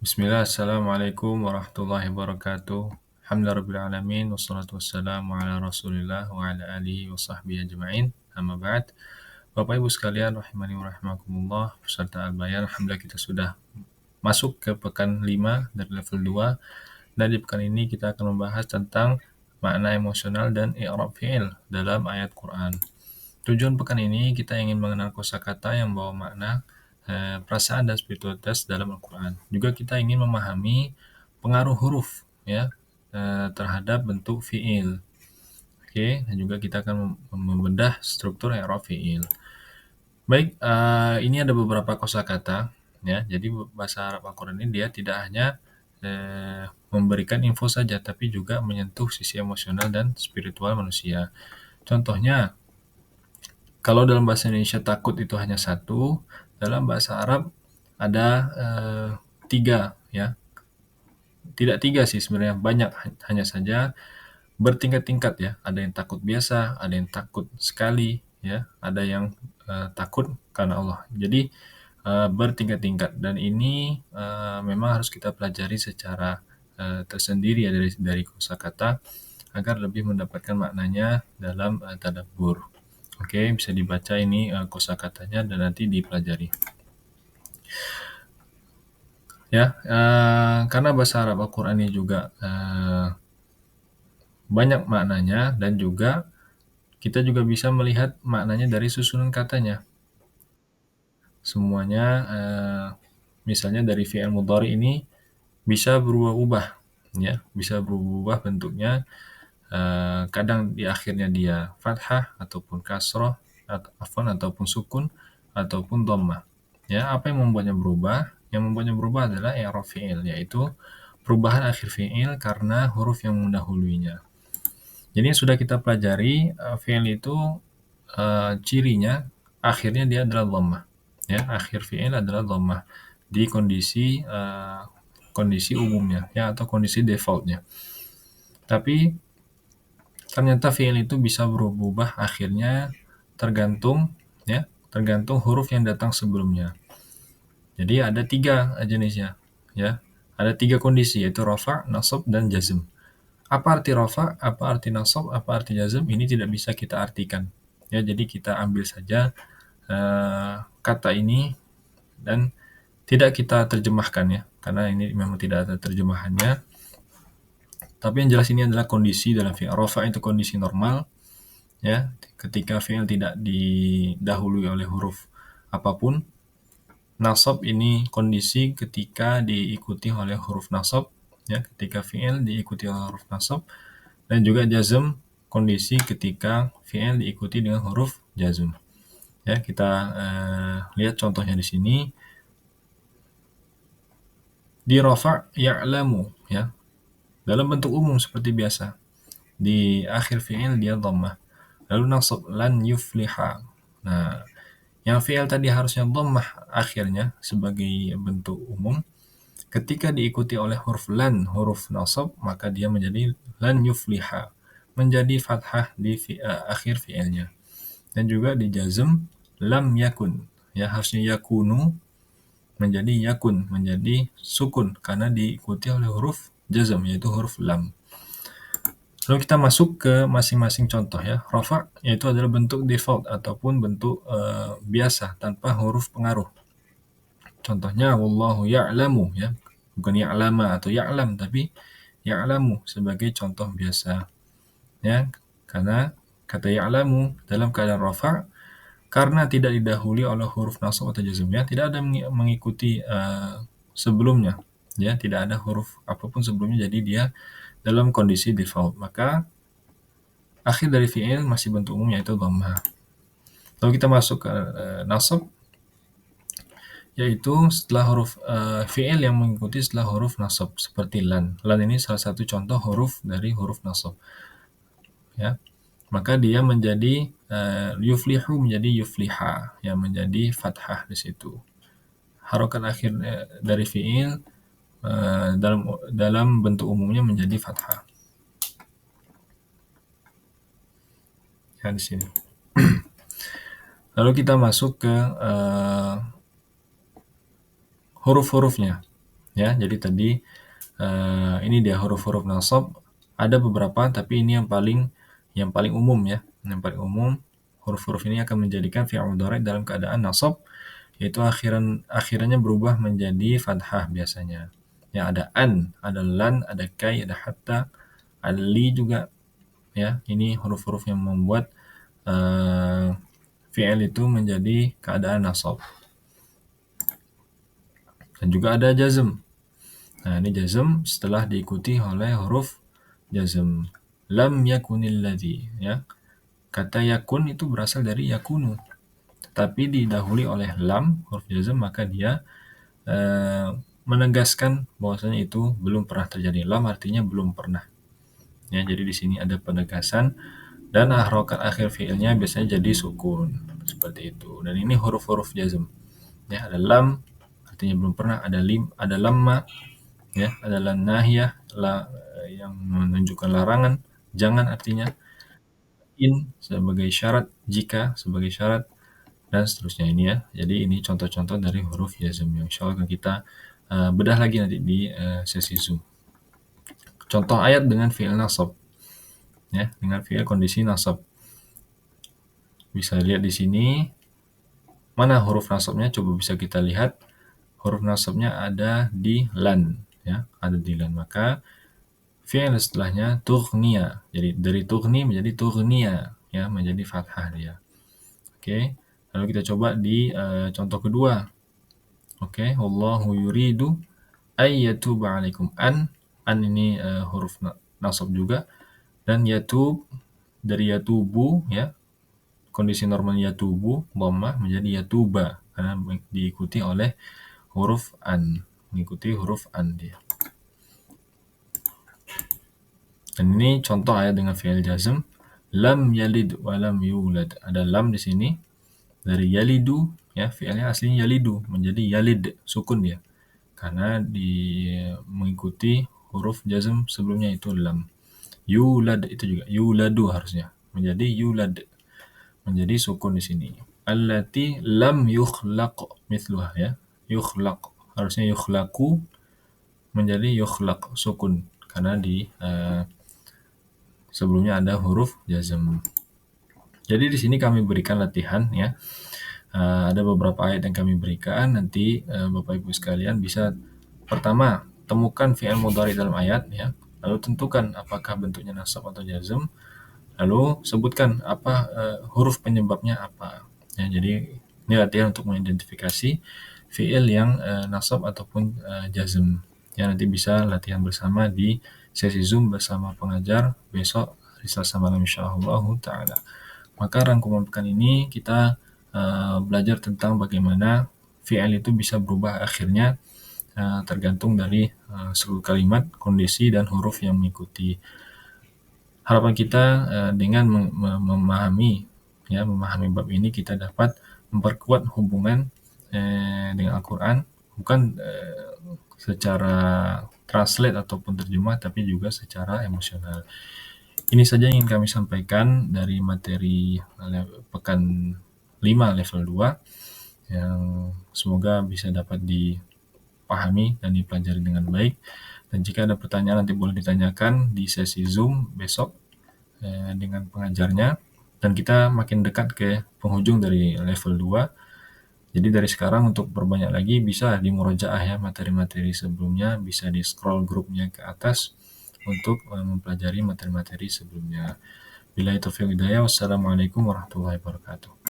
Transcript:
Bismillah, Assalamualaikum warahmatullahi wabarakatuh. Alhamdulillahirrahmanirrahim. Wassalatu wassalamu ala rasulillah wa ala alihi wa sahbihi ajma'in. Amma ba'd. Bapak Ibu sekalian, rahimani wa rahimakumullah, peserta Al-Bayan, alhamdulillah kita sudah masuk ke pekan 5 dari level 2. Dan di pekan ini kita akan membahas tentang makna emosional dan i'rab fi'il dalam ayat Quran. Tujuan pekan ini kita ingin mengenal kosakata yang membawa makna perasaan dan spiritualitas dalam Al-Quran. Juga kita ingin memahami pengaruh huruf ya terhadap bentuk fi'il. Oke, dan juga kita akan membedah struktur i'rab fi'il. Baik, ini ada beberapa kosakata ya. Jadi bahasa Arab Al-Quran ini dia tidak hanya memberikan info saja, tapi juga menyentuh sisi emosional dan spiritual manusia. Contohnya, kalau dalam bahasa Indonesia takut itu hanya satu, dalam bahasa Arab ada 3 ya. Tidak 3 sih sebenarnya, banyak, hanya saja bertingkat-tingkat ya. Ada yang takut biasa, ada yang takut sekali ya, ada yang takut karena Allah. Jadi bertingkat-tingkat, dan ini memang harus kita pelajari secara tersendiri ya dari kosakata agar lebih mendapatkan maknanya dalam tadabbur. Oke, bisa dibaca ini kosakatanya dan nanti dipelajari. Ya, karena bahasa Arab Al-Quran ini juga banyak maknanya, dan juga kita juga bisa melihat maknanya dari susunan katanya. Semuanya, misalnya dari fi'il mudhari ini bisa berubah-ubah, ya, bisa berubah bentuknya. Kadang di akhirnya dia fathah ataupun kasroh, ataupun sukun ataupun dhammah. Ya, apa yang membuatnya berubah? Yang membuatnya berubah adalah i'rab fi'il, yaitu perubahan akhir fi'il karena huruf yang mendahuluinya. Jadi sudah kita pelajari, fi'il itu cirinya akhirnya dia adalah dhammah. Ya, akhir fi'il adalah dhammah di kondisi umumnya ya, atau kondisi defaultnya. Tapi ternyata fi'il itu bisa berubah akhirnya tergantung huruf yang datang sebelumnya. Jadi ada 3 jenisnya ya. Ada 3 kondisi, yaitu rafa', nasab, dan jazm. Apa arti rafa', apa arti nasab, apa arti jazm? Ini tidak bisa kita artikan. Ya, jadi kita ambil saja kata ini dan tidak kita terjemahkan ya, karena ini memang tidak ada terjemahannya. Tapi yang jelas ini adalah kondisi dalam fi'il. Rafa' itu kondisi normal ya, ketika fi'il tidak didahului oleh huruf apapun. Nasab ini kondisi ketika diikuti oleh huruf nasab ya, ketika fi'il diikuti oleh huruf nasab. Dan juga jazm, kondisi ketika fi'il diikuti dengan huruf jazm. Ya, kita lihat contohnya di sini. Di rafa' ya'lamu ya, dalam bentuk umum seperti biasa. Di akhir fi'il dia dhammah. Lalu nasab lan yufliha. Nah, yang fi'il tadi harusnya dhammah akhirnya sebagai bentuk umum, ketika diikuti oleh huruf lan, huruf nasab, maka dia menjadi lan yufliha, menjadi fathah di akhir fi'ilnya. Dan juga di jazm lam yakun ya, harusnya yakunu menjadi yakun, menjadi sukun karena diikuti oleh huruf jazm, yaitu huruf lam. Lalu kita masuk ke masing-masing contoh ya. Rafa' yaitu adalah bentuk default ataupun bentuk biasa tanpa huruf pengaruh. Contohnya wallahu ya'lamu ya, bukan ya'lama atau ya'lam, tapi ya'lamu sebagai contoh biasa. Ya, karena kata ya'lamu dalam keadaan rafa' karena tidak didahului oleh huruf nasab atau jazm ya, tidak ada mengikuti sebelumnya ya, tidak ada huruf apapun sebelumnya, jadi dia dalam kondisi default, maka akhir dari fi'il masih bentuk umum yaitu dhammah. Lalu kita masuk ke nasab, yaitu setelah huruf fi'il yang mengikuti setelah huruf nasab seperti lan. Lan ini salah satu contoh huruf dari huruf nasab. Ya. Maka dia menjadi yuflihu menjadi yufliha, ya, menjadi fathah di situ. Harokat akhir dari fi'il dalam bentuk umumnya menjadi fathah. Ya, di sini. Lalu kita masuk ke huruf-hurufnya Ya, jadi tadi ini dia huruf-huruf nasab ada beberapa, tapi ini yang paling umum ya. Yang paling umum huruf-huruf ini akan menjadikan fi'il mudhari' dalam keadaan nasab, yaitu akhirannya berubah menjadi fathah biasanya. Ya, ada an, ada lan, ada kai, ada hatta, ada li juga ya. Ini huruf-huruf yang membuat fi'il itu menjadi keadaan nasab. Dan juga ada jazm. Nah, ini jazm setelah diikuti oleh huruf jazm. Lam yakunil ladzi, ya. Kata yakun itu berasal dari yakunu. Tetapi didahului oleh lam, huruf jazm, maka dia menegaskan bahwasanya itu belum pernah terjadi. Lam artinya belum pernah. Ya, jadi di sini ada penegasan dan harokat akhir fiilnya biasanya jadi sukun. Seperti itu. Dan ini huruf-huruf jazm. Ya, ada lam artinya belum pernah, ada lamma, ya, ada lan nahiyah yang menunjukkan larangan, jangan artinya, in sebagai syarat, jika sebagai syarat, dan seterusnya ini ya. Jadi ini contoh-contoh dari huruf jazm yang insyaallah akan kita bedah lagi nanti di sesi Zoom. Contoh ayat dengan fi'il nasab, ya, dengan fi'il kondisi nasab. Bisa lihat di sini mana huruf nasabnya, coba bisa kita lihat. Huruf nasabnya ada di lan, ya, ada di lan. Maka fi'il setelahnya tughniya. Jadi dari tughni menjadi tughniya, ya, menjadi fathah dia. Oke. Lalu kita coba di contoh kedua. Oke, wallahu yuridu ayyatuba 'alaikum. An ini huruf nasab juga, dan yatub dari yatubu, ya. Kondisi normal yatubu dhammah menjadi yatuba karena diikuti oleh huruf an, mengikuti huruf an dia. Dan ini contoh ayat dengan fi'il jazm. Lam yalid wa lam yulad. Ada lam di sini dari yalidu, ya, fi'ilnya aslinya yalidu menjadi yalid, sukun dia. Karena mengikuti huruf jazm sebelumnya itu lam. Yulad itu juga yuladu harusnya menjadi yulad, menjadi sukun di sini. Allati lam yukhlaq mithluha, ya. Yukhlaq harusnya yukhlaqu menjadi yukhlaq, sukun karena di sebelumnya ada huruf jazm. Jadi di sini kami berikan latihan, ya. Ada beberapa ayat yang kami berikan, nanti Bapak Ibu sekalian bisa pertama temukan fi'il mudhari dalam ayat, ya. Lalu tentukan apakah bentuknya nasab atau jazm. Lalu sebutkan apa huruf penyebabnya apa. Ya, jadi ini latihan untuk mengidentifikasi fi'il yang nasab ataupun jazm. Ya, nanti bisa latihan bersama di sesi Zoom bersama pengajar besok hari Selasa malam insyaallah taala. Maka rangkuman pekan ini kita belajar tentang bagaimana fi'il itu bisa berubah akhirnya tergantung dari seluruh kalimat, kondisi, dan huruf yang mengikuti. Harapan kita dengan memahami bab ini kita dapat memperkuat hubungan dengan Al-Quran, bukan secara translate ataupun terjemah, tapi juga secara emosional. Ini saja yang ingin kami sampaikan dari materi pekan 5 level 2 yang semoga bisa dapat dipahami dan dipelajari dengan baik. Dan jika ada pertanyaan nanti boleh ditanyakan di sesi Zoom besok dengan pengajarnya. Dan kita makin dekat ke penghujung dari level 2. Jadi dari sekarang untuk perbanyak lagi bisa di murojaah, ya, materi-materi sebelumnya, bisa di scroll grupnya ke atas untuk mempelajari materi-materi sebelumnya. Billahi taufiq hidayah. Wassalamualaikum warahmatullahi wabarakatuh.